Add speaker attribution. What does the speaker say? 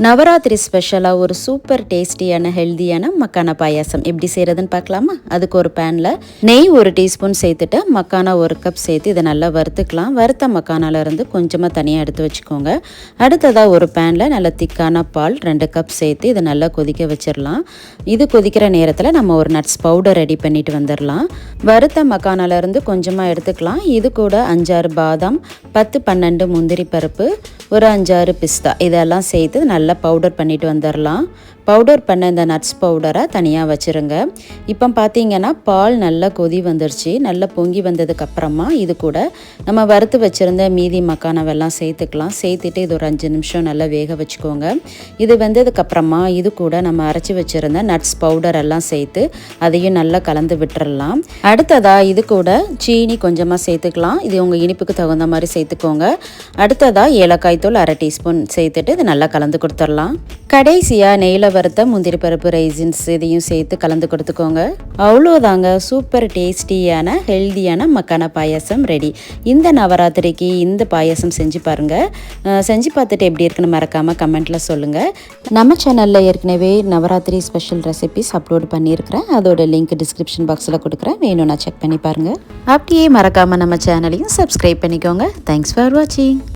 Speaker 1: நவராத்திரி ஸ்பெஷலாக ஒரு சூப்பர் டேஸ்டியான ஹெல்தியான மக்கானா பாயாசம் எப்படி செய்கிறதுன்னு பார்க்கலாமா? அதுக்கு ஒரு பேனில் நெய் 1 டீஸ்பூன் சேர்த்துட்டு மக்கானா 1 கப் சேர்த்து இதை நல்லா வறுத்துக்கலாம். வறுத்த மக்கானாலேருந்து கொஞ்சமாக தனியாக எடுத்து வச்சுக்கோங்க. அடுத்ததாக ஒரு பேனில் நல்ல திக்கான பால் 2 கப் சேர்த்து இதை நல்லா கொதிக்க வச்சிடலாம். இது கொதிக்கிற நேரத்தில் நம்ம ஒரு நட்ஸ் பவுடர் ரெடி பண்ணிட்டு வந்துடலாம். வறுத்த மக்கானாலேருந்து கொஞ்சமாக எடுத்துக்கலாம். இது கூட 5-6 பாதாம், 10-12 முந்திரி பருப்பு, ஒரு 5-6 பிஸ்தா இதெல்லாம் சேர்த்து நல்லா பவுடர் பண்ணிட்டு வந்துடலாம். பவுடர் பண்ண இந்த நட்ஸ் பவுடரை தனியாக வச்சுருங்க. இப்போ பார்த்தீங்கன்னா பால் நல்லா கொதி வந்துருச்சு. நல்லா பொங்கி வந்ததுக்கப்புறமா இது கூட நம்ம வறுத்து வச்சுருந்த மீதி மக்கானாவெல்லாம் சேர்த்துக்கலாம். சேர்த்துட்டு இது ஒரு 5 நிமிஷம் நல்லா வேக வச்சுக்கோங்க. இது வெந்ததுக்கப்புறமா இது கூட நம்ம அரைச்சி வச்சுருந்த நட்ஸ் பவுடர் எல்லாம் சேர்த்து அதையும் நல்லா கலந்து விட்டுறலாம். அடுத்ததாக இது கூட சீனி கொஞ்சமாக சேர்த்துக்கலாம். இது உங்கள் இனிப்புக்கு தகுந்த மாதிரி சேர்த்துக்கோங்க. அடுத்ததாக ஏலக்காய் தூள் 1/2 டீஸ்பூன் சேர்த்துட்டு இது நல்லா கலந்து கொடுத்துடலாம். கடைசியாக நெய்யில் வறுத்த முந்திரி பருப்பு ரைசின்ஸ் இதையும் சேர்த்து கலந்து கொடுத்துக்கோங்க. அவ்வளோதாங்க, சூப்பர் டேஸ்டியான ஹெல்தியான மக்கானா பாயாசம் ரெடி. இந்த நவராத்திரிக்கு இந்த பாயாசம் செஞ்சு பாருங்கள். செஞ்சு பார்த்துட்டு எப்படி இருக்குன்னு மறக்காமல் கமெண்ட்டில் சொல்லுங்கள். நம்ம சேனலில் ஏற்கனவே நவராத்திரி ஸ்பெஷல் ரெசிபிஸ் அப்லோட் பண்ணியிருக்கிறேன். அதோட லிங்க் டிஸ்கிரிப்ஷன் பாக்ஸில் கொடுக்குறேன், வேணும்னா செக் பண்ணி பாருங்கள். அப்படியே மறக்காமல் நம்ம சேனலையும் சப்ஸ்கிரைப் பண்ணிக்கோங்க. தேங்க்ஸ் ஃபார் வாட்சிங்.